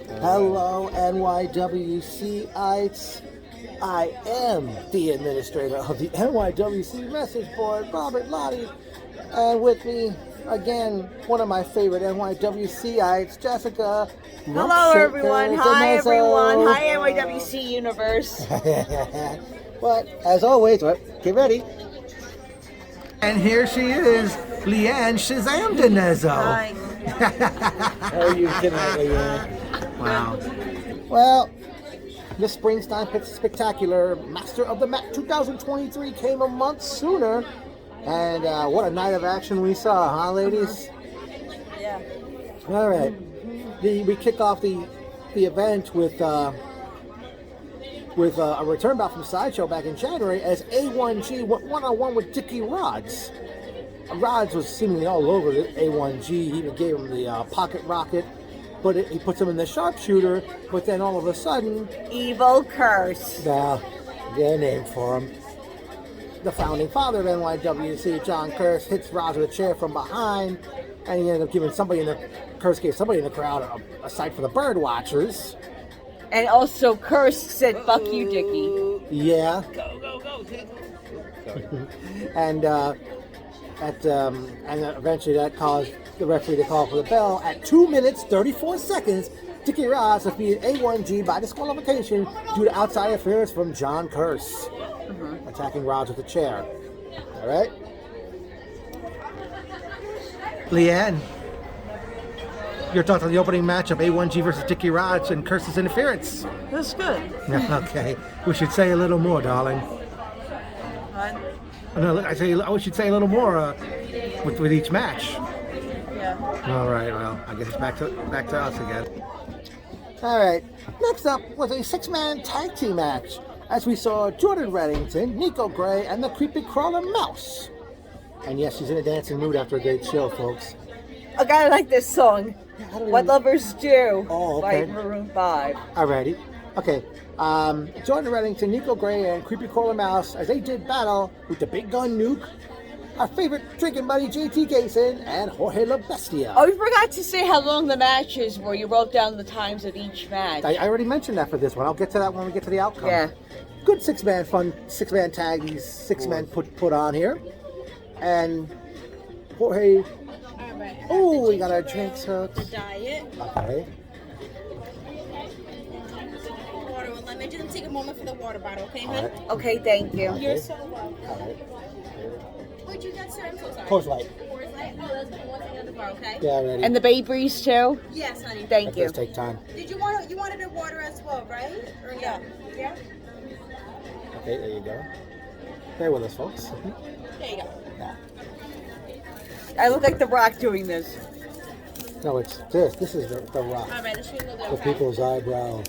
Hello, NYWCites. I am the administrator of the NYWC message board, Robert Lottie. And with me, again, one of my favorite NYWCites, Jessica. Hello, everyone. Hi, everyone. Hi, NYWC Universe. But, as always, get ready. And here she is, Leanne Shazam Denezo. Hi. How are you tonight, Leanne? Wow. Well, Miss Springsteen Spectacular, Master of the Mat 2023 came a month sooner. And what a night of action we saw, huh, ladies? Yeah. All right. We kick off the event with a return bout from Sideshow back in January as A1G went one-on-one with Dickie Rods. Rods was seemingly all over the A1G. He even gave him the pocket rocket, but he puts him in the sharpshooter. But then all of a sudden, Evil Curse. get a name for him. The founding father of NYWC, John Curse, hits Rods with a chair from behind, and he ended up giving Curse gave somebody in the crowd a sight for the bird watchers. And also, Curse said, "Fuck you, Dickie." Yeah. Go, Dick. And eventually that caused the referee to call for the bell. At 2 minutes 34 seconds, Dickie Rods defeated A1G by disqualification due to outside interference from John Curse, attacking Rods with a chair. All right, Leanne, your thoughts on the opening match of A1G versus Dickie Rods and Curse's interference? That's good. Okay, we should say a little more, darling. What? No, we should say a little more with each match. Yeah. All right, well, I guess it's back to us again. All right, next up was a six-man tag team match as we saw Jordan Reddington, Nico Gray, and the Creepy Crawler Mouse. And yes, she's in a dancing mood after a great show, folks. I gotta like this song. What Lovers Do Oh, okay. by Maroon 5. Alrighty. Okay. Jordan Reddington, Nico Gray, and Creepy Crawler Mouse as they did battle with the Big Gun Nuke, our favorite drinking buddy JT Gayson, and Jorge La Bestia. Oh, we forgot to say how long the matches were. You wrote down the times of each match. I already mentioned that for this one. I'll get to that when we get to the outcome. Yeah. Good six-man tag these six men put on here. And Jorge. Oh, we got our drinks hooked. The diet. Okay. Water with lemon. Just take a moment for the water bottle, okay, All hon? right. Okay, thank you. You're so welcome. All right. What'd you get, sir? I'm so sorry. Coors Light. Coors Light. Oh, let's put one thing on the bar, okay? Yeah, ready. And the Bay Breeze too? Yes, honey. Thank That you. does take time. Did you wanted a water as well, right? Or yeah. Yeah? Okay, there you go. Bear with us, folks. There you go. Yeah. I look like The Rock doing this. No, it's this. This is the rock. All right, let's shoot a little bit, The okay? people's eyebrow.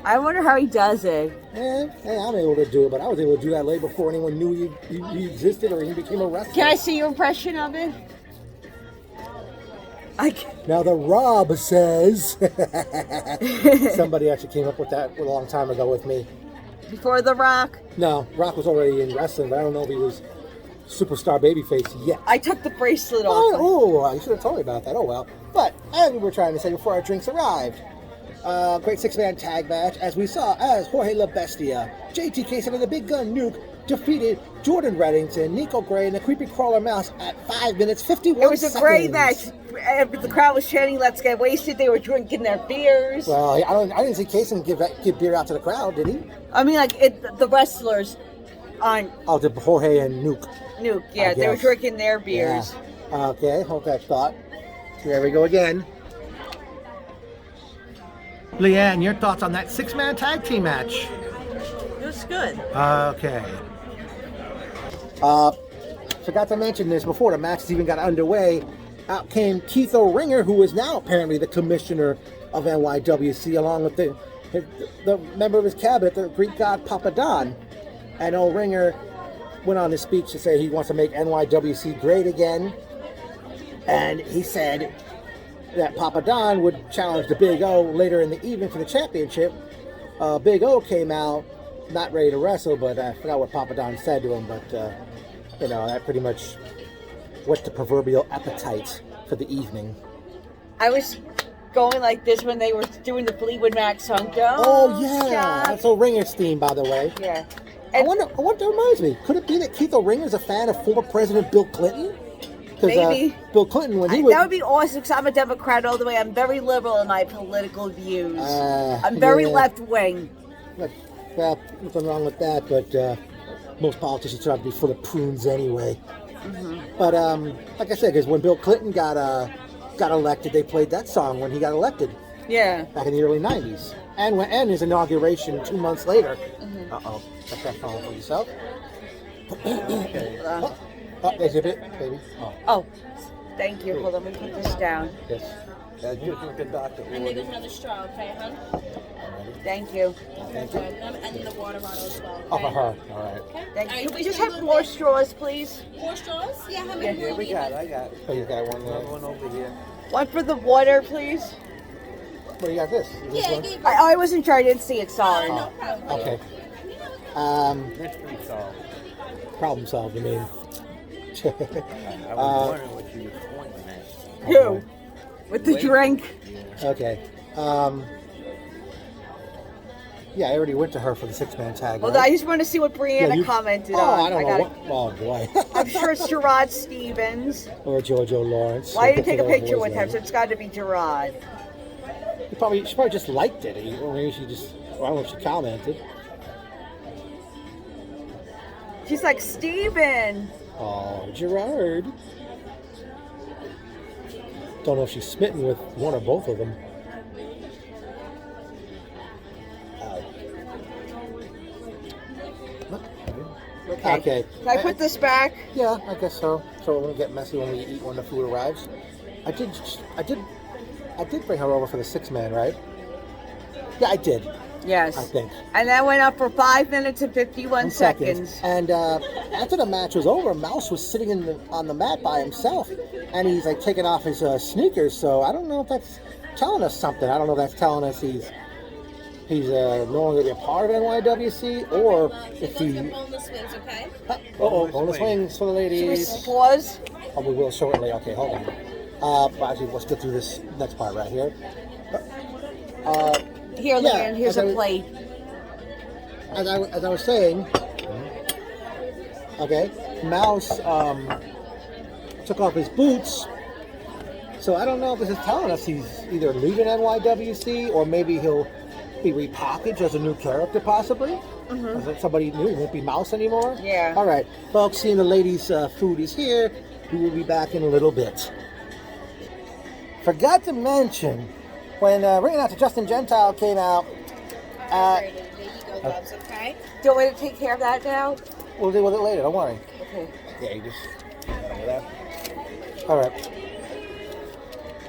I wonder how he does it. Hey, I'm able to do it, but I was able to do that way before anyone knew he existed or he became a wrestler. Can I see your impression of it? Now the Rob says somebody actually came up with that a long time ago with me. Before The Rock? No, Rock was already in wrestling, but I don't know if he was superstar babyface yet. I took the bracelet off. Oh, you should have told me about that. Oh well. But as we were trying to say before our drinks arrived, great six-man tag match as we saw as Jorge La Bestia, JT Gayson, and the Big Gun Nuke defeated Jordan Reddington, Nico Gray, and the Creepy Crawler Mouse at 5 minutes 51 It was seconds. a great match. The crowd was chanting, "Let's get wasted." They were drinking their beers. Well, I didn't see Gayson give beer out to the crowd, did he? I mean, the wrestlers on Oh, to Jorge and Nuke. Nuke, yeah, they were guess. drinking their beers. Yeah. Okay, hold that thought. Here we go again. Leanne, your thoughts on that six-man tag team match? It was good. Okay. Forgot to mention this before the matches even got underway. Out came Keith O'Ringer, who is now apparently the commissioner of NYWC, along with the member of his cabinet, the Greek god Papa Don. And O'Ringer went on his speech to say he wants to make NYWC great again. And he said that Papa Don would challenge the Big O later in the evening for the championship. Big O came out not ready to wrestle, but I forgot what Papa Don said to him, but that pretty much whet the proverbial appetite for the evening. I was going like this when they were doing the Fleetwood Mac song. Oh yeah, Stop. that's O'Ringer's theme, by the way. Yeah. I wonder. That reminds me. Could it be that Keith O'Ringer's a fan of former President Bill Clinton? Maybe. Bill Clinton, when he was That would be awesome because I'm a Democrat all the way. I'm very liberal in my political views. I'm very yeah. left wing. Well, nothing wrong with that, but most politicians try to be full of prunes anyway. Mm-hmm. But like I said, because when Bill Clinton got elected, they played that song when he got elected. Yeah. Back in the early '90s, and his inauguration 2 months later. Mm-hmm. Check that phone for yourself. Hold on. There's your bit, baby. Oh, thank you. Hold on, let me put this down. Yes. Good doctor. And there's another straw, okay, hon? Thank you. Thank you. And then the water bottle as well. Oh, for Okay? her. All right. Okay. Thank you. All right, Can we just have more straws, please? More straws? Yeah, how many? Yeah, we got. I got it. Oh, you got one there. One over here. One for the water, please. What do you got? This? Is this Yeah, I one? gave I wasn't sure. I didn't see it. Sorry. No problem. Okay. Mystery solved. Problem solved. I mean. I was wondering what you were pointing at. Who? With the Wait. drink. Okay. Yeah, I already went to her for the 6-man tag. Well, right? I just want to see what Brianna you- commented Oh, on. I don't know. got What, oh, boy. I'm sure it's Gerard Stevens. Or Jojo Lawrence. Why did you take a Look at picture those with him? boys So it's got to be Gerard. there. She probably just liked it. Or maybe she just, I don't know if she commented. She's like, Steven. Oh, Gerard. Don't know if she's smitten with one or both of them. Okay. Can I put this back? Yeah, I guess so. So it won't get messy when we eat when the food arrives. I did bring her over for the 6-man, right? Yeah, I did. Yes. I think. And that went up for 5 minutes and 51 seconds. And after the match was over, Mouse was sitting on the mat by himself, and he's like taking off his sneakers. So I don't know if that's telling us something. I don't know if that's telling us he's no longer be a part of NYWC, or if he. Boneless wings, okay? Bonus wings for the Should we ladies. pause? Oh, we will shortly. Okay, hold on. But actually, let's get through this next part right here. Here, Yeah, Leanne, here's as a I- plate. As I was saying, okay, Mouse took off his boots. So I don't know if this is telling us he's either leaving NYWC or maybe he'll be repackaged as a new character, possibly. As in somebody new, it won't be Mouse anymore. Yeah. All right, folks, seeing the ladies' food is here. We will be back in a little bit. Forgot to mention, when Ring Announcer Justin Gentile came out, There you go, gloves, okay? Do you want me to take care of that now? we'll deal with it later, don't worry. Okay. Yeah, you just over there. All right.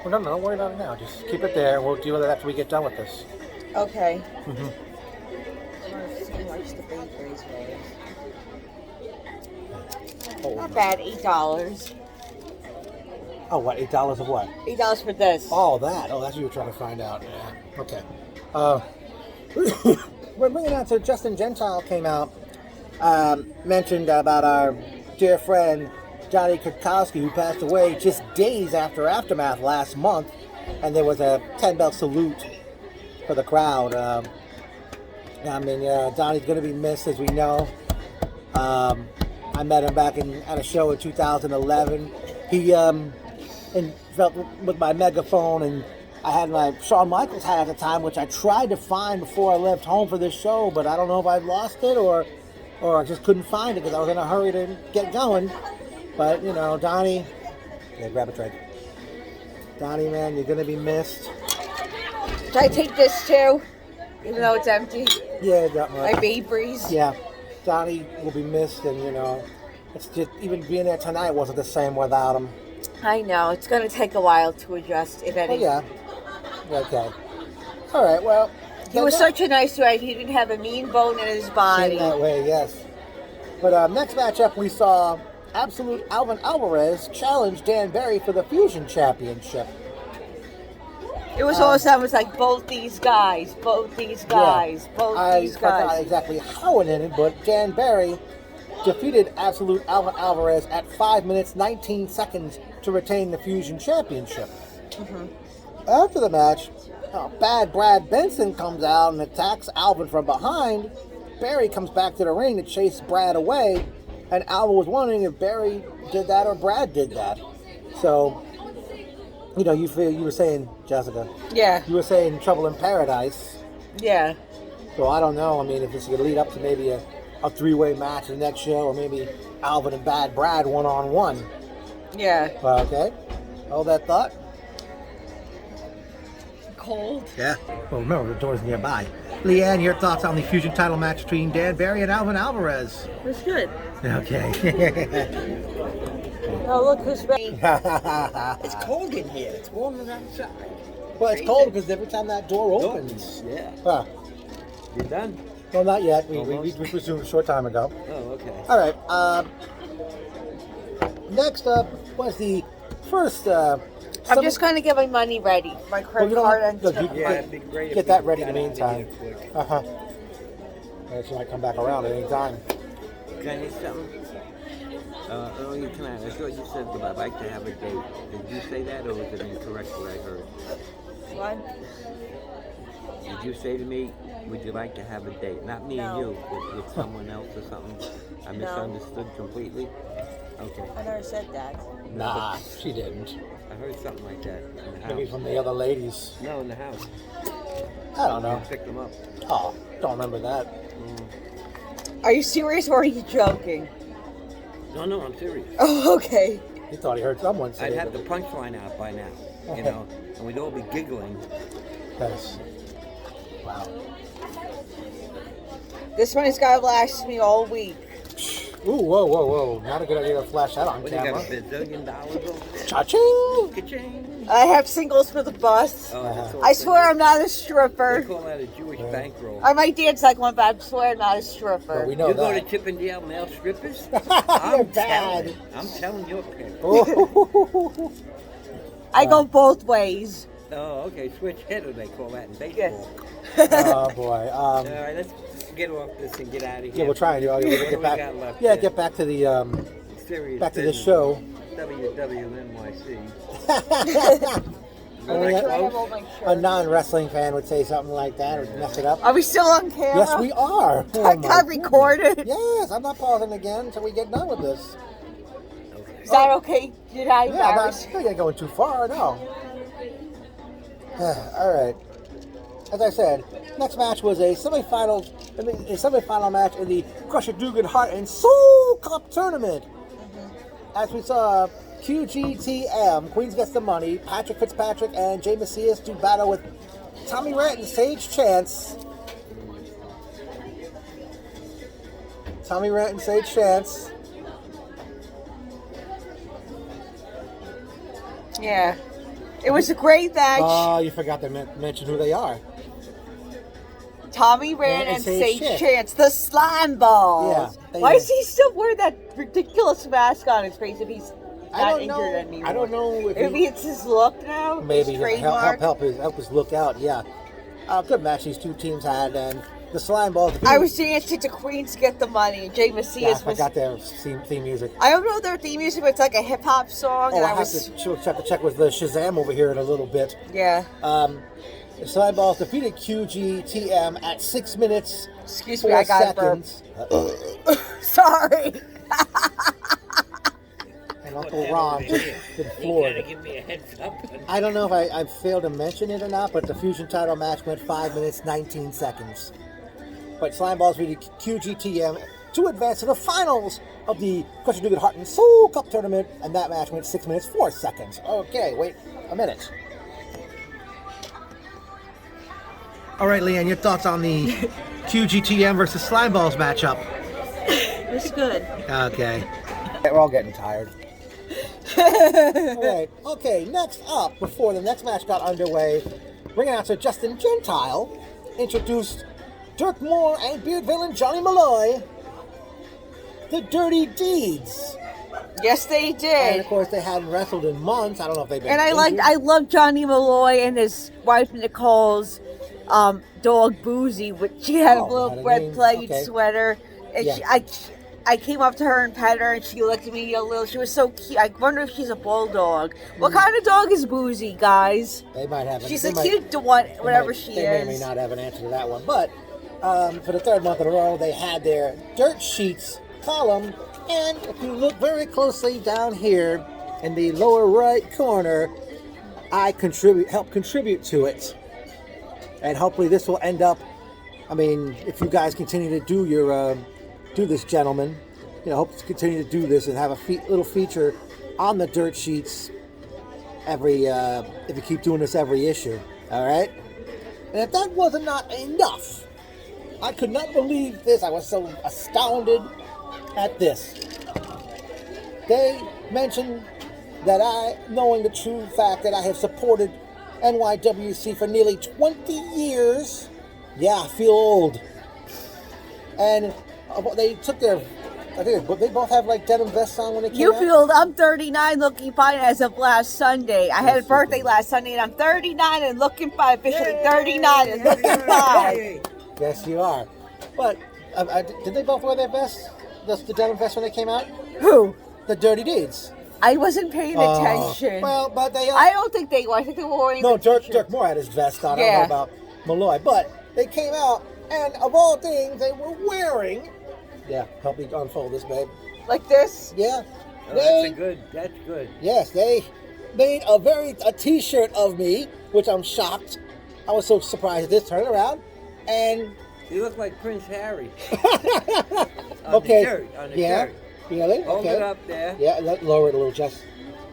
Well, no, don't worry about it now. Just keep it there. We'll deal with it after we get done with this. Okay. Not bad. $8. Oh, what? $8 of what? $8 for this. Oh, that. Oh, that's what you were trying to find out. Yeah. Okay. When Ring Announcer Justin Gentile came out, mentioned about our dear friend Johnny Kwiatkowski, who passed away just days after Aftermath last month, and there was a 10-bell salute for the crowd. I mean, Donnie's going to be missed, as we know. I met him back at a show in 2011. He felt with my megaphone, and I had my Shawn Michaels hat at the time, which I tried to find before I left home for this show, but I don't know if I lost it or I just couldn't find it because I was in a hurry to get going. But, you know, Donnie, yeah, grab a drink. Donnie, man, you're going to be missed. Should I take this too? Even though it's empty. Yeah, definitely. My Baby's. Yeah, Donnie will be missed, and, you know, it's just, even being there tonight wasn't the same without him. I know. It's going to take a while to adjust, if Oh, any. yeah. Okay. All right, well. He was such a nice guy. He didn't have a mean bone in his body. That way, yes. But next matchup, we saw Absolute Alvin Alvarez challenge Dan Barry for the Fusion Championship. It was awesome. It was like both these guys, both these guys, both these I forgot guys. exactly how it ended, but Dan Barry defeated Absolute Alvin Alvarez at 5 minutes 19 seconds to retain the Fusion Championship. After the match, Bad Brad Benson comes out and attacks Alvin from behind. Barry comes back to the ring to chase Brad away, and Alvin was wondering if Barry did that or Brad did that. So, you were saying, Jessica, Yeah. you were saying Trouble in Paradise. Yeah. So I don't know. I mean, if this is going to lead up to maybe a three-way match in the next show, or maybe Alvin and Bad Brad one-on-one. Yeah. Okay. Hold that thought. Cold. Yeah. Well, remember, the door's nearby. Leanne, your thoughts on the Fusion title match between Dan Barry and Alvin Alvarez? It was good. Okay. Oh, look who's ready. It's cold in here. It's warmer than outside. Well, it's cold because every time that door opens. Yeah. You done? Well, not yet. We Almost. resumed a short time ago. Oh, okay. All right. Next up was the first. I'm just going to get my money ready. My credit card and Yeah, it'd be great. Get if that we ready in the got out of meantime. here quick. She might come back around at any time. Can I need something? Earlier tonight, I thought you said that I'd like to have a date. Did you say that, or was it incorrect what I heard? What? Did you say to me, would you like to have a date? Not me and you, but with someone else or something? I misunderstood completely? Okay. I never said that. Nah, she didn't. I heard something like that in the house. Maybe from the other ladies. No, in the house. I don't know. You picked them up. Oh, don't remember that. Are you serious or are you joking? No, I'm serious. Oh, okay. He thought he heard someone say I'd it. have the punchline out by now, you know, and we'd all be giggling. Yes. Wow. This one has got to last me all week. Ooh, whoa. Not a good idea to flash that on What, do you got camera. $1 billion over there? Cha-ching! Ka-ching! I have singles for the bus. Oh, that's all I swear I'm not a They stripper. call that a Jewish bankroll. I might dance like one, but I swear I'm not a stripper. But we know You go to that. Chippendale male strippers? You're I'm bad. telling your parents. Oh. I go both ways. Oh, okay, switch hitter they call that in baseball. Oh, boy. All right, let's get off this and get out of here. Yeah, we'll try and do. What do Get we back. got left Yeah, there? get back to the Serious back to the business. show. NYWC. I'll make sure I have all my A shirts. non-wrestling fan would say something like that or mess it up. Are we still on camera? Yes, we are. Oh, I my got recorded. Yes, I'm not pausing again until we get done with this. Is that okay? Did I Yeah, I'm embarrass not going too far, no. All right. As I said, next match was a semifinal match in the Crusher Doogan Heart and Soul Cup tournament. As we saw, QGTM, Queens Gets the Money, Patrick Fitzpatrick and Jay Macias do battle with Tommy Rhett and Sage Chance. Tommy Rhett and Sage Chance. Yeah. It was a great match. Oh, you forgot to mention who they are. Tommy Rand and and Sage Sage Chance, the slime balls. Yeah, Why does he still wear that ridiculous mask on his face if he's not injured anymore? I don't know if Maybe it's his look now. maybe his trademark. help his look out. Yeah, good match these two teams had, and the slime balls. I was dancing to Queens Get the Money. Jay Yeah, I Macias was. forgot their theme music. I don't know their theme music, but it's like a hip hop song. Oh, and I have to check with the Shazam over here in a little bit. Yeah. The slime balls defeated QGTM at 6 minutes. Excuse me, 4 I got burp. seconds. Sorry. And Uncle Ron just been floored. Give me a heads up. I don't know if I failed to mention it or not, but the Fusion title match went 5 minutes, 19 seconds. But Slime Balls beat QGTM to advance to the finals of the Crusher Doogan Heart and Soul Cup tournament, and that match went 6 minutes, 4 seconds. Okay, wait a minute. All right, Leanne, your thoughts on the QGTM versus Slime Balls matchup? It's good. Okay. We're all getting tired. All right. Okay, next up, before the next match got underway, ring announcer Justin Gentile introduced Dirk Moore and Beard villain Johnny Malloy, the Dirty Deeds. Yes, they And did. of course, they hadn't wrestled in months. I don't know if they've been And injured. I love Johnny Malloy and his wife Nicole's dog Boozy, which she had a Oh, little had a red name. plaid Okay. sweater. And Yeah. I came up to her and petted her, and she looked at me a little. She was so cute. I wonder if she's a bulldog. What kind of dog is Boozy, guys? They might have. She's a cute one, whatever she They is. may or may not have an answer to that one. But for the third month in a row, they had their dirt sheets column, and if you look very closely down here in the lower right corner, I help contribute to it, and hopefully this will end up. I mean, if you guys continue to do your do this, gentlemen, hope to continue to do this and have a little feature on the dirt sheets every if you keep doing this every issue. All right. And if that wasn't not enough, I could not believe this. I was so astounded at this. They mentioned that knowing the true fact that I have supported NYWC for nearly 20 years. Yeah, I feel old. And they took their, but they both have like denim vests on when they came You out. feel old. I'm 39, looking fine as of last Sunday. I had a birthday last Sunday, and I'm 39 and looking fine. Officially 39 and looking fine. Yes, you are. But did they both wear their vests? The denim vests when they came out? Who? The Dirty Deeds. I wasn't paying attention. Well, but they. I don't think they were. I think they were wearing. No, the Dirk Moore had his vest on. I don't Yeah. know about Malloy, but they came out, and of all things, they were wearing. Yeah, help me unfold this, babe. Like this. Yeah. Oh, that's good. Yes, they made a T-shirt of me, which I'm shocked. I was so surprised at this turnaround, and You look like Prince Harry. okay, On the yeah, shirt. really, Hold okay, it up there. yeah, lower it a little, Jess.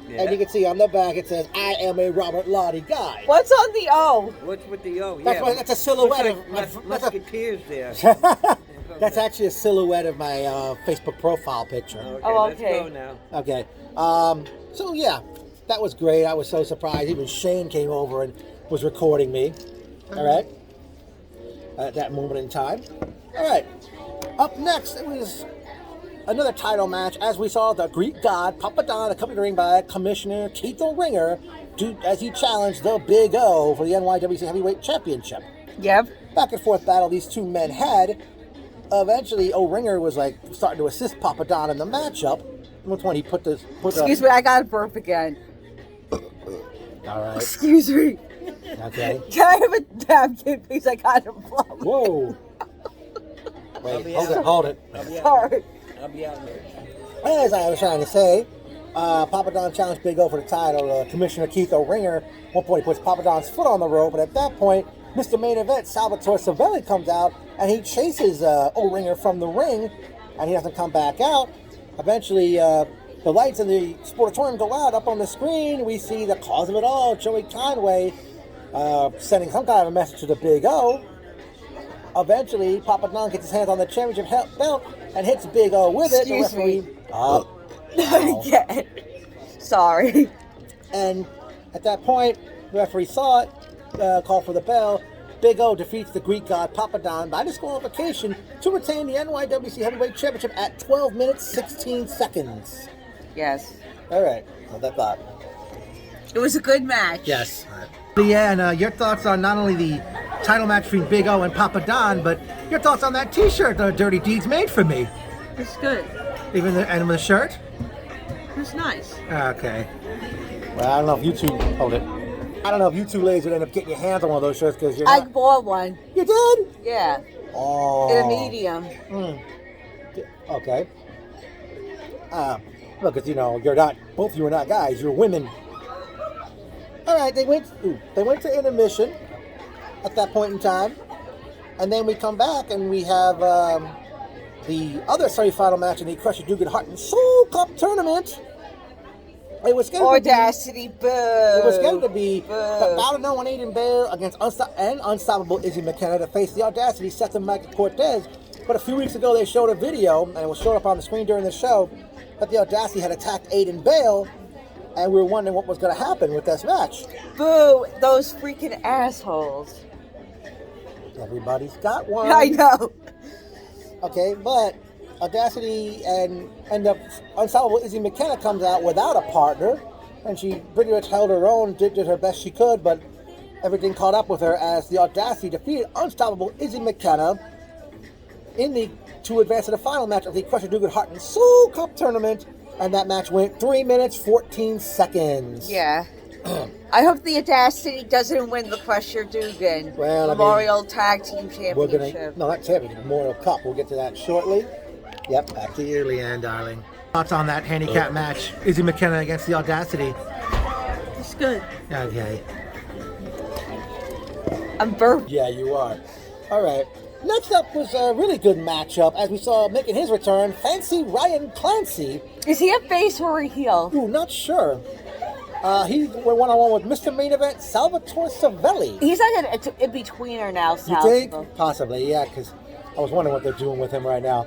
Yeah. And you can see on the back it says, "I am a Robert Lottie guy." What's on the O? What's with the O? That's that's a silhouette Looks of like Musketeers there. That's actually a silhouette of my Facebook profile picture. Oh, Let's okay. go now. Okay. So yeah, that was great. I was so surprised. Even Shane came over and was recording me. All right. At that moment in time. All right. Up next, it was another title match. As we saw, the Greek God Papa Don accompanied ring by Commissioner Tito Ringer as he challenged the Big O for the NYWC Heavyweight Championship. Yep. Back and forth battle these two men had. Eventually, O-Ringer was like starting to assist Papa Don in the matchup. Which one he put Excuse me, I got a burp again. All right. Excuse me. Okay. Can I have a napkin, please? I got a blow. Whoa. Wait, I'll be hold it. Sorry. I'll be out there. As I was trying to say, Papa Don challenged Big O for the title. Commissioner Keith O-Ringer, at one point he puts Papa Don's foot on the rope, but at that point, Mr. Main Event, Salvatore Savelli comes out, and he chases O-Ringer from the ring, and he doesn't come back out. Eventually, the lights in the sportatorium go out. Up on the screen, we see the cause of it all, Joey Conway, sending some kind of a message to the Big O. Eventually, Papa Don gets his hands on the championship belt and hits Big O with it. Excuse The referee, me. Ow. Again. Sorry. And at that point, the referee saw it, called for the bell. Big O defeats the Greek God Papa Don by disqualification to retain the NYWC Heavyweight Championship at 12 minutes, 16 seconds. Yes. All right, well, that thought. It was a good match. Yes. Yeah, and your thoughts on not only the title match between Big O and Papa Don, but your thoughts on that T-shirt the Dirty Deeds made for me. It's good. Even and the shirt? It's nice. Okay. Well, I don't know if you two hold it. I don't know if you two ladies would end up getting your hands on one of those shirts because you're I not. bought one. You did? Yeah. Oh. In a medium. Okay. Look, because you're not. Both of you are not guys. You're women. All right. They went to intermission at that point in time, and then we come back and we have the other semifinal match in the Crusher Doogan Heart and Soul Cup tournament. It was scheduled Audacity, boo. It was scheduled to be Boo. Battle No 180 Bear against Unstoppable Izzy McKenna to face the Audacity Seth and Michael Cortez. But a few weeks ago, they showed a video, and it was showed up on the screen during the show, that the Audacity had attacked Aiden Bale, and we were wondering what was going to happen with this match. Boo. Those freaking assholes. Everybody's got one. I know. Okay, but Audacity and Unstoppable Izzy McKenna comes out without a partner, and she pretty much held her own, did her best she could, but everything caught up with her as the Audacity defeated Unstoppable Izzy McKenna to advance to the final match of the Crusher Doogan Heart and Soul Cup tournament, and that match went 3 minutes 14 seconds. Yeah. I hope the Audacity doesn't win the Crusher Doogan Memorial Tag Team Championship. No, not championship, Memorial Cup. We'll get to that shortly. Yep, back to you, Leanne, darling. Thoughts on that handicap match? Izzy McKenna against the Audacity. It's good. Okay. I'm burped. Yeah, you are. All right. Next up was a really good matchup, as we saw making his return, Fancy Ryan Clancy. Is he a face or a heel? Ooh, not sure. He went one-on-one with Mr. Main Event, Salvatore Savelli. He's like an in-betweener now, You think? Possibly, yeah, because I was wondering what they're doing with him right now.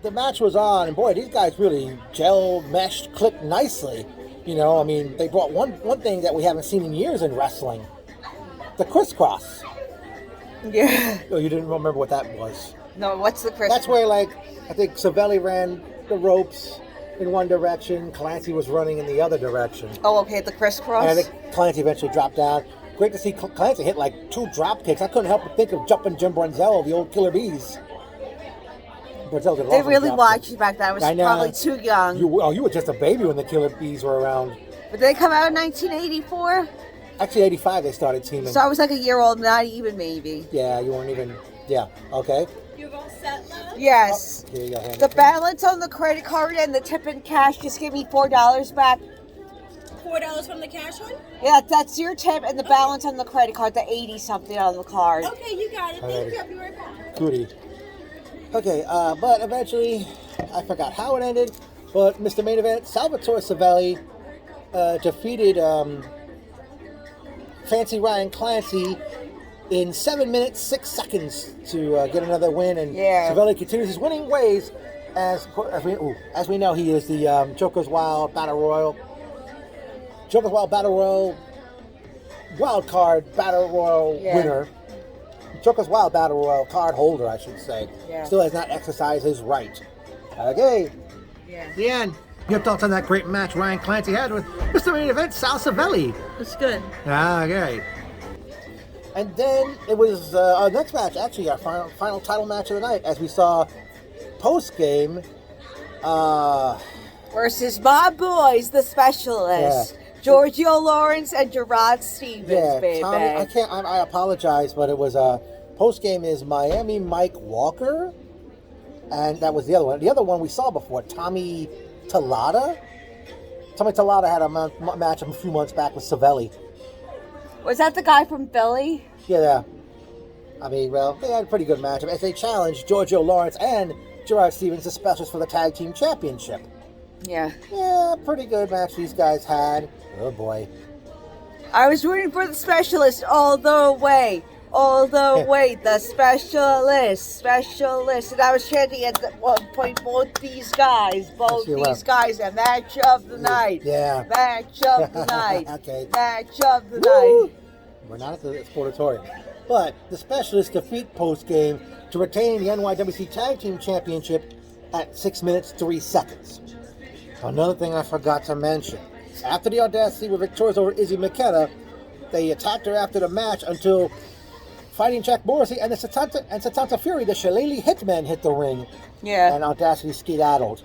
The match was on, and boy, these guys really gelled, meshed, clicked nicely. You know, I mean, they brought one thing that we haven't seen in years in wrestling. The crisscross. Yeah. Oh, you didn't remember what that was? No, what's the crisscross? That's where, like, I think Savelli ran the ropes in one direction, Clancy was running in the other direction. Oh, okay, the crisscross? And I think Clancy eventually dropped down. Great to see Clancy hit like 2 drop kicks. I couldn't help but think of Jumpin' Jim Brunzell, the old Killer Bees. Brunzell did They really drop watched kicks. you back then. I was I know. probably too young. You were just a baby when the Killer Bees were around. But did they come out in 1984? Actually, 85 they started teaming. So I was like a year old, not even maybe. Yeah, you weren't even... Yeah, okay. You're all set, love? Yes. Here you go. Hand The it. balance on the credit card and the tip in cash just give me $4 back. $4 from the cash one? Yeah, that's your tip and the balance on the credit card, the 80 something on the card. Okay, you got it. Thank you. I'll be right back. Goody. Okay, but eventually, I forgot how it ended, but Mr. Main Event, Salvatore Savelli defeated Fancy Ryan Clancy in 7 minutes, 6 seconds to get another win, and Savelli continues his winning ways as we know he is the Joker's Wild Battle Royal Wild Card Battle Royal winner. Joker's Wild Battle Royal card holder, I should say. Yeah. Still has not exercised his right. Okay. Yeah. The end. Your thoughts on that great match Ryan Clancy had with Mr. Main Event, Sal Savelli? It's good. Okay. And then it was our next match, actually our final title match of the night, as we saw post-game. Versus my boys, the Specialists. Giorgio Lawrence and Gerard Stevens, baby. Tommy, I apologize, but it was post-game is Miami Mike Walker, and that was the other one. The other one we saw before, Tommy Tallada. Tommy Tallada had a match a few months back with Savelli. Was that the guy from Philly? Yeah. I mean, well, they had a pretty good matchup as they challenged Giorgio Lawrence and Gerard Stevens, the specialists for the Tag Team Championship. Yeah. Yeah, pretty good match these guys had. Oh, boy. I was rooting for the Specialists all the way. All the way. The Specialists. And I was chanting at one point, both these guys, and match of the night. Yeah. Match of the night. Okay. Match of the night. We're not at the Sportatorium. But the Specialists defeat post-game to retain the NYWC Tag Team Championship at 6 minutes, 3 seconds. Another thing I forgot to mention. After the Audacity were victorious over Izzy McKenna, they attacked her after the match until Fighting Jack Morrissey and Satanta Fury, the Shillelagh Hitmen, hit the ring. Yeah. And Audacity skedaddled.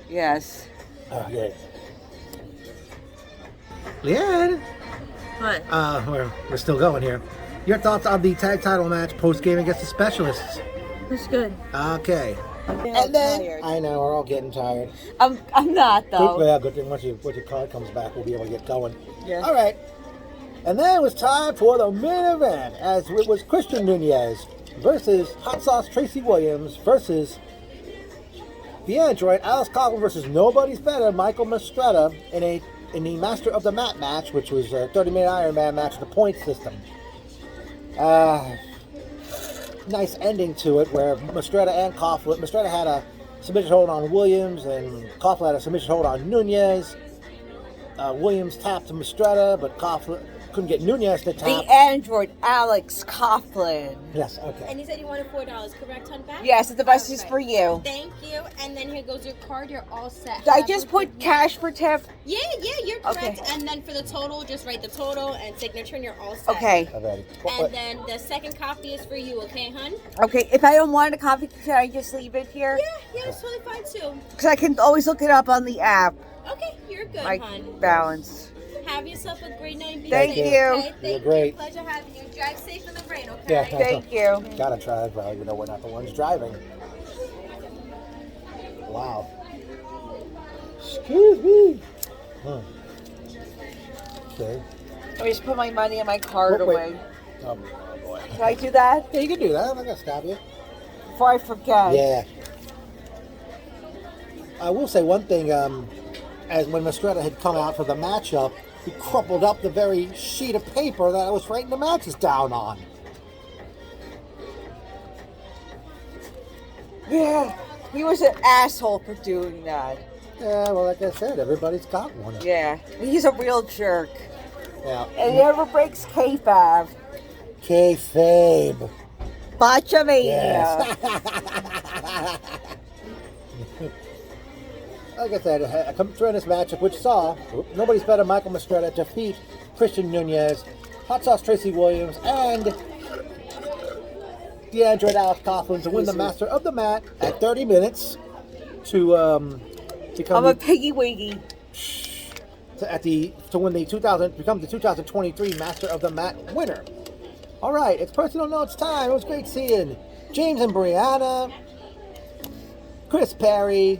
Yes. Okay. Leanne? What? We're still going here. Your thoughts on the tag title match post-game against the Specialists? It was good. Okay. And then I know, we're all getting tired. I'm not though. Well, good thing once your card comes back, we'll be able to get going. Yeah. All right. And then it was time for the main event, as it was Christian Nunez versus Hot Sauce Tracy Williams versus the Android Alice Coughlin versus Nobody's Better Michael Mastretta in the Master of the Mat match, which was a 30-minute Iron Man match with the point system. Nice ending to it where Mastretta and Coughlin. Mastretta had a submission hold on Williams, and Coughlin had a submission hold on Nunez. Williams tapped Mastretta, but couldn't get Nunez to tap. The android, Alex Coughlin. Yes, okay. And you said you wanted $4, correct, hon? Back? Yes, the best is Okay. for you. Thank you. And then here goes your card. You're all set. Did I Have just a put good cash for tip? Yeah, you're correct. Okay. And then for the total, just write the total and signature, and you're all set. Okay. Alrighty. And then the second copy is for you, okay, hun? Okay, if I don't want a copy, can I just leave it here? Yeah, it's totally fine too. Because I can always look it up on the app, Okay, you're good, my hun. balance. Have yourself a great night. and be Thank safe, you. Okay? You're Thank great. you. Pleasure having you. Drive safe in the rain, okay? Yeah. Thank you. Gotta drive well, you know we're not the ones driving. Wow. Excuse me. Okay. Let me just put my money in my card Wait. away. Oh boy. Can I do that Yeah, you can do that. I'm not gonna stop you. before I forget? Yeah. I will say one thing. As when Mastretta had come out for the matchup, he crumpled up the very sheet of paper that I was writing the matches down on. Yeah. He was an asshole for doing that. Yeah, well, like I said, everybody's got one. Yeah. He's a real jerk. Yeah. And he never breaks kayfabe. Kayfabe. Botchamania. Yes. Like I said, a tremendous matchup, which saw nobody's better Michael Mastretta defeat Christian Nunez, Hot Sauce Tracy Williams, and the android Alex Coughlin to win the Master of the Mat at 30 minutes to become I'm a piggy wiggy. become the 2023 Master of the Mat winner. All right, it's personal notes time. It was great seeing James and Brianna, Chris Perry,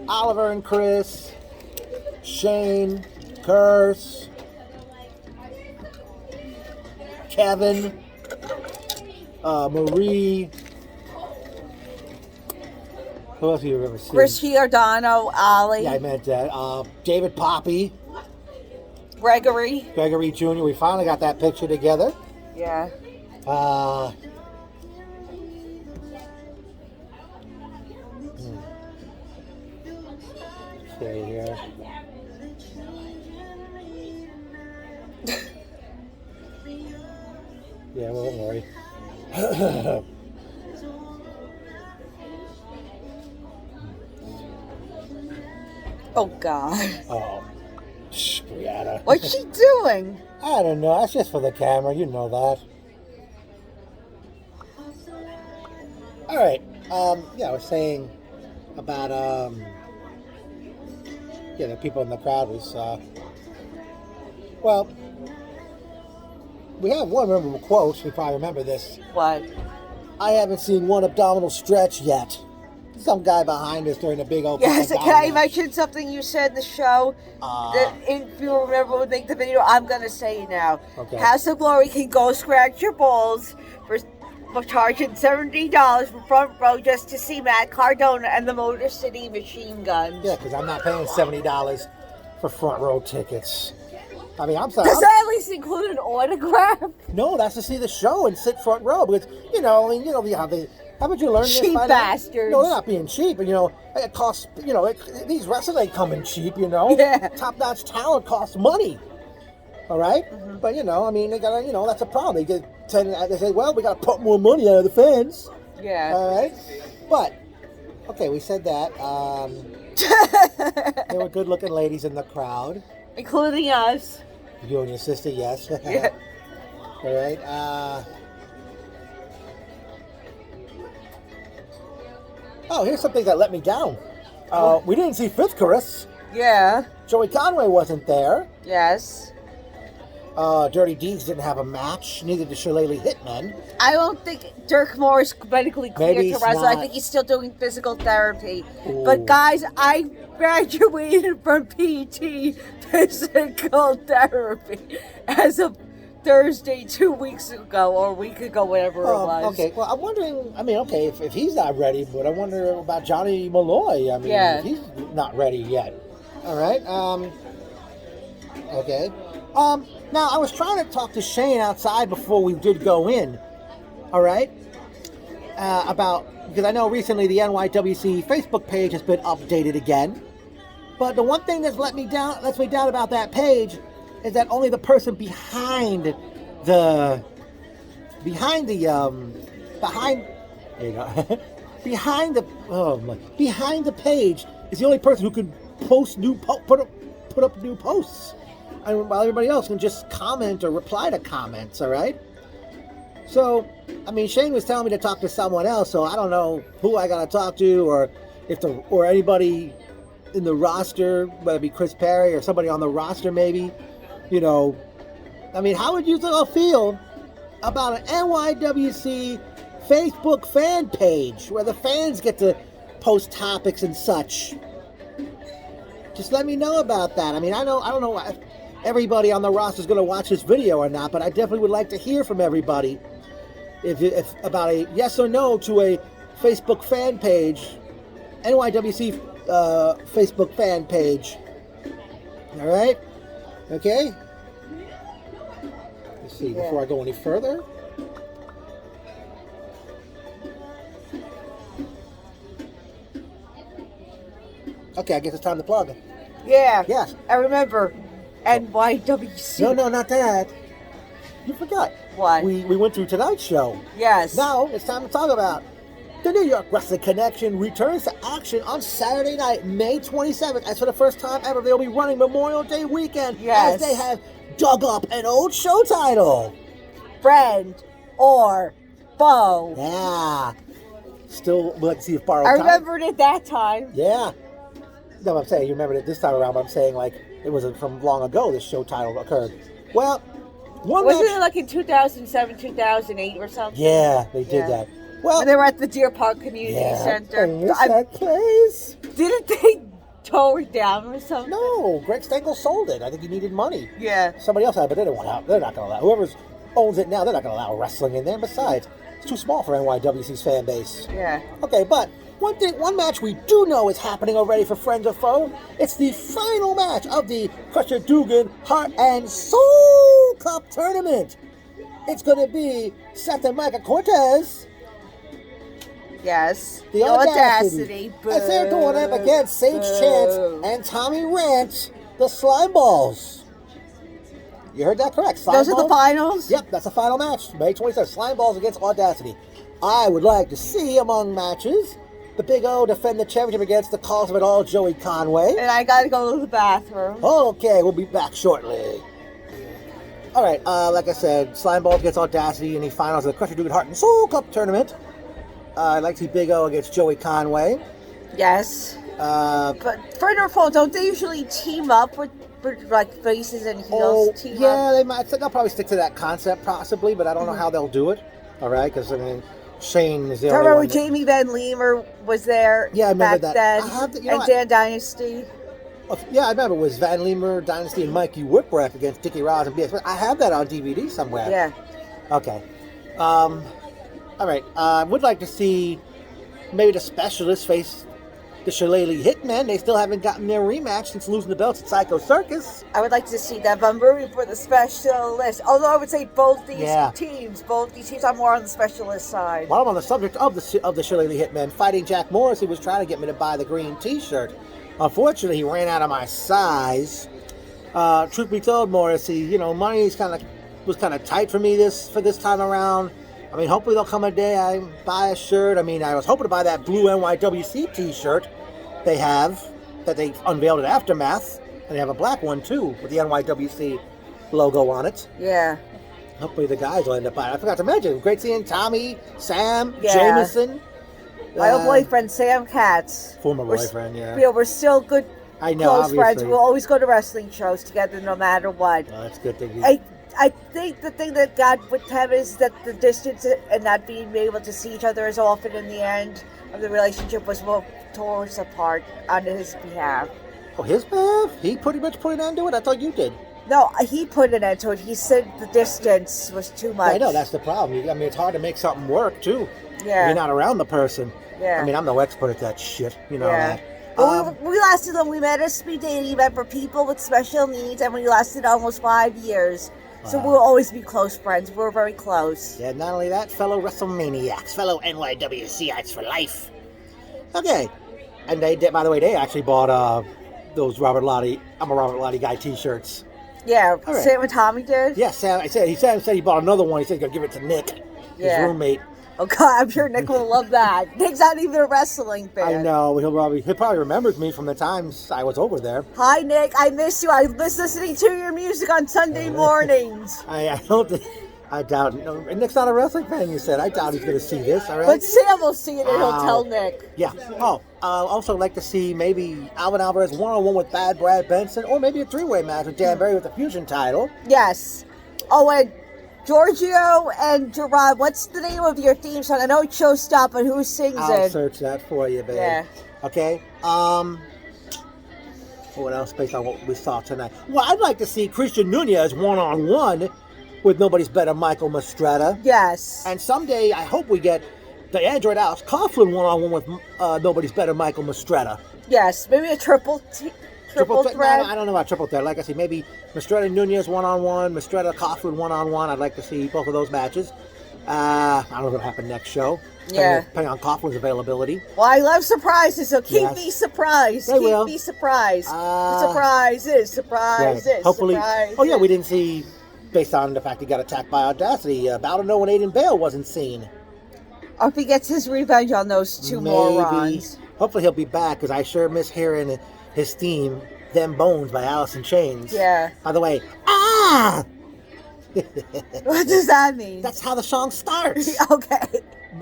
Oliver and Chris, Shane, Curse, Kevin, Marie. Who else have you ever seen? Chris Giordano, Ollie, Yeah, I meant that. David Poppy, Gregory. Gregory Jr. We finally got that picture together. Yeah. Okay, here. Yeah, well, don't worry. Oh God. Oh, Brianna. What's she doing? I don't know. That's just for the camera. You know that. All right. Yeah, I was saying about the people in the crowd was well, we have one memorable quote. You probably remember this. What? I haven't seen one abdominal stretch yet. Some guy behind us during a big open. Yes, can I mention something you said in the show? That if you remember when make the video, I'm gonna say it now. Okay. House of Glory can go scratch your balls for charging $70 for front row just to see Matt Cardona and the Motor City Machine Guns. Yeah, because I'm not paying $70 for front row tickets. I mean, I'm sorry. Does that at least include an autograph? No, that's to see the show and sit front row because haven't you learned this Cheap by now? bastards. No, they're not being cheap, and it costs. These wrestlers ain't coming cheap. Yeah. Top-notch talent costs money. All right, but they gotta. That's a problem. They say, well, we gotta put more money out of the fans. Yeah. All right, but okay, we said that. There were good-looking ladies in the crowd. Including us. You and your sister, yes. Yeah. All right. Oh, here's something that let me down. We didn't see Fifth Chorus. Yeah. Joey Conway wasn't there. Yes. Dirty Deeds didn't have a match. Neither did Shillelagh Hitmen. I don't think Dirk Moore is medically cleared Maybe to he's wrestle. not. I think he's still doing physical therapy. Ooh. But guys, I graduated from PT physical therapy as of Thursday 2 weeks ago or a week ago, whatever it was. Okay, well, I'm wondering, if he's not ready, but I wonder about Johnny Malloy. Yeah. If he's not ready yet. All right. Okay. Now, I was trying to talk to Shane outside before we did go in. All right. Because I know recently the NYWC Facebook page has been updated again. But the one thing lets me down about that page is that only the person behind there you go. behind the page is the only person who can put up new posts, and while everybody else can just comment or reply to comments. All right. So, I mean, Shane was telling me to talk to someone else, so I don't know who I gotta talk to, or anybody in the roster, whether it be Chris Perry or somebody on the roster, maybe. You know, I mean, how would you all feel about an NYWC Facebook fan page where the fans get to post topics and such? Just let me know about that. I mean, I don't know if everybody on the roster is going to watch this video or not, but I definitely would like to hear from everybody if about a yes or no to a Facebook fan page, NYWC Facebook fan page. All right? Okay? Let's see, before I go any further. Okay, I guess it's time to plug. Yeah. Yes. I remember NYWC. No, not that. You forgot. What? We went through tonight's show. Yes. Now it's time to talk about the New York Wrestling Connection returns to action on Saturday night, May 27th. As for the first time ever, they'll be running Memorial Day weekend. Yes. As they have dug up an old show title. Friend or foe. Yeah. Still would like to see a borrowed I time. remembered it that time. Yeah. No, I'm saying you remembered it this time around, but I'm saying like it wasn't from long ago this show title occurred. Well, Wasn't it like in 2007, 2008 or something? Yeah, they did that. Well, when they were at the Deer Park Community Center. I miss that place. Didn't they tow it down or something? No, Greg Stengel sold it. I think he needed money. Yeah. Somebody else had it, but they didn't want out. They're not going to allow. Whoever owns it now, they're not going to allow wrestling in there. Besides, it's too small for NYWC's fan base. Yeah. Okay, but one match we do know is happening already for Friends or Foe. It's the final match of the Crusher Doogan Heart and Soul Cup tournament. It's going to be Seth and Micah Cortez. Yes. The Audacity. Boo. As they're going up against Sage Chance and Tommy Rant, the Slime Balls. You heard that correct. Slime Those Balls? are the finals? Yep, that's the final match. May 27th. Slime Balls against Audacity. I would like to see among matches the Big O defend the championship against the cause of it all, Joey Conway. And I gotta go to the bathroom. Okay, we'll be back shortly. All right, like I said, Slime Balls against Audacity in the finals of the Crusher Dugan Heart and Soul Cup tournament. I'd like to see Big O against Joey Conway. Yes. But friend or foe, don't they usually team up with like faces and heels? Team up? They might. They'll probably stick to that concept possibly, but I don't know how they'll do it. All right, because I mean, Shane is the only remember one. when Jamie Van Leemer was there? Yeah, I remember back that. then. And Dan Dynasty. Yeah, I remember it was Van Leemer, Dynasty, and Mikey Whipwreck against Dickie Ross and BX. I have that on DVD somewhere. Yeah. Okay. All right. I would like to see maybe the Specialists face the Shillelagh Hitmen. They still haven't gotten their rematch since losing the belts at Psycho Circus. I would like to see that, but I'm rooting for the Specialists. Although I would say both these teams are more on the Specialist side. While I'm on the subject of the Shillelagh Hitmen, fighting Jack Morris, he was trying to get me to buy the green T-shirt. Unfortunately, he ran out of my size. Truth be told, Morrissey, money was kind of tight for me this time around. I mean, hopefully there'll come a day I buy a shirt. I mean, I was hoping to buy that blue NYWC T-shirt they have that they unveiled at Aftermath, and they have a black one too with the NYWC logo on it. Yeah. Hopefully the guys will end up buying it. I forgot to mention, great seeing Tommy, Sam, Jameson. My old boyfriend, Sam Katz. Former boyfriend, yeah. We're still good, I know, close obviously. friends. We'll always go to wrestling shows together no matter what. Well, that's good thing. I think the thing that got with him is that the distance and not being able to see each other as often in the end of the relationship was what tore us apart on his behalf. Oh, his behalf? He pretty much put an end to it? I thought you did. No, he put an end to it. He said the distance was too much. I know, that's the problem. I mean, it's hard to make something work, too. Yeah. You're not around the person. Yeah. I mean, I'm no expert at that shit. You know that. But we lasted long. We met a speed dating event for people with special needs, and we lasted almost 5 years. So we'll always be close friends. We're very close. Yeah, not only that, fellow WrestleManiacs, fellow NYWCites for life. Okay. And they did, by the way, they actually bought those Robert Lottie, I'm a Robert Lottie guy t-shirts. Yeah, All right. same what Tommy did? Yeah, Sam. He said he bought another one. He said he's gonna give it to Nick, his Yeah. roommate. Oh God, I'm sure Nick will love that. Nick's not even a wrestling fan. I know he probably remembers me from the times I was over there. Hi Nick, I miss you. I miss listening to your music on Sunday mornings. I don't think. I doubt. No, Nick's not a wrestling fan. You said. I doubt he's gonna see this. All right. But Sam will see it and he'll Wow. tell Nick. Yeah. Oh, also like to see maybe Alvin Alvarez one-on-one with Bad Brad Benson, or maybe a three-way match with Dan Barry with the Fusion title. Yes. Oh, and Giorgio and Gerard, what's the name of your theme song? I know it's Showstopper, but who sings I'll it? search that for you, babe. Yeah. Okay. What else based on what we saw tonight? Well, I'd like to see Christian Nunez one-on-one with Nobody's Better Michael Mastretta. Yes. And someday, I hope we get the Android Alex Coughlin one-on-one with Nobody's Better Michael Mastretta. Yes. Maybe a triple threat. I don't know about triple threat. Like I said, maybe Mastretta Nunez one-on-one, Mastretta Coughlin one-on-one. I'd like to see both of those matches. I don't know what's going to happen next show. Yeah. Depending on Coughlin's availability. Well, I love surprises, so keep Yes. me surprised. They Keep will. me surprised. Uh, Surprises. Right. Hopefully. Surprises. Oh, yeah, we didn't see, based on the fact he got attacked by Audacity, Battle No and Aiden Bale wasn't seen. Or if he gets his revenge on those two morons. Hopefully he'll be back, because I sure miss hearing his theme, Them Bones by Alice in Chains. Yeah. By the way, ah! What does that mean? That's how the song starts. Okay.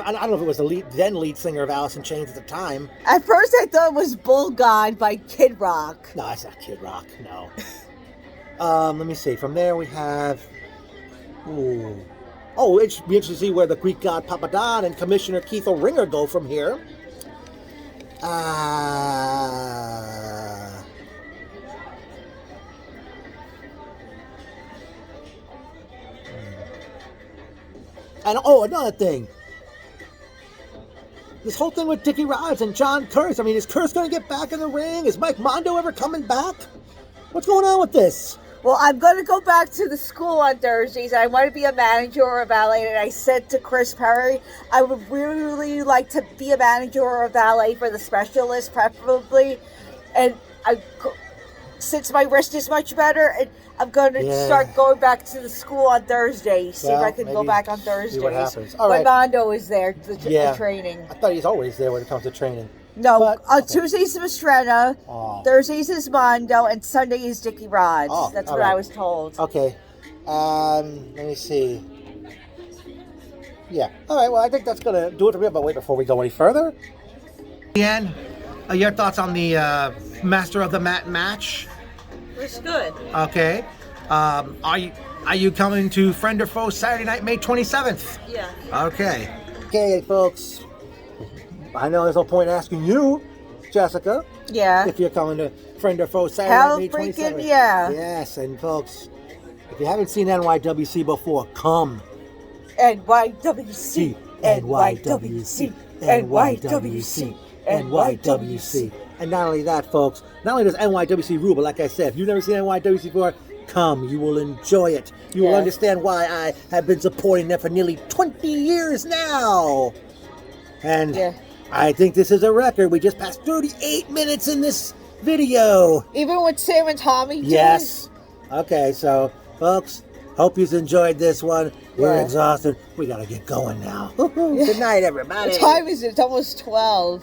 I don't know if it was the lead singer of Alice in Chains at the time. At first I thought it was Bull God by Kid Rock. No, it's not Kid Rock, no. Let me see. From there we have... Ooh. Oh, it should be interesting to see where the Greek god Papadon and Commissioner Keith O'Ringer go from here. And another thing. This whole thing with Dickie Rods and John Curtis. I mean, is Curtis going to get back in the ring? Is Mike Mondo ever coming back? What's going on with this? Well, I'm going to go back to the school on Thursdays. I want to be a manager or a valet. And I said to Chris Perry, I would really like to be a manager or a valet for the specialist, preferably. And since my wrist is much better, I'm going to start going back to the school on Thursdays. See if I can go back on Thursdays. See what happens. All when right. Mondo is there, the training. I thought he's always there when it comes to training. No, But- on Tuesdays is Mastretta, Oh. Thursdays is Mondo, and Sunday is Dickie Rods. Oh, That's all what I right. was told. Okay. Let me see. Yeah. All right. Well, I think that's going to do it for me. But wait, before we go any further. Ian, your thoughts on the Master of the Mat match? It's good. Okay. Are you coming to Friend or Foe Saturday night, May 27th? Yeah. Okay. Okay, folks. I know there's no point asking you, Jessica, Yeah. if you're coming to Friend or Foe Saturday Hell night, May 27th. freaking yeah. Yes, and folks, if you haven't seen NYWC before, come. NYWC. NYWC. NYWC. NYWC. And not only that, folks, not only does NYWC rule, but like I said, if you've never seen NYWC before, come. You will enjoy it. You will Yes. understand why I have been supporting them for nearly 20 years now. And Yeah. I think this is a record. We just passed 38 minutes in this video. Even with Sam and Tommy did? Yes. Okay, so, folks, hope you enjoyed this one. We're Yeah. exhausted. We gotta get going now. Good night, everybody. What time is it? It's almost 12.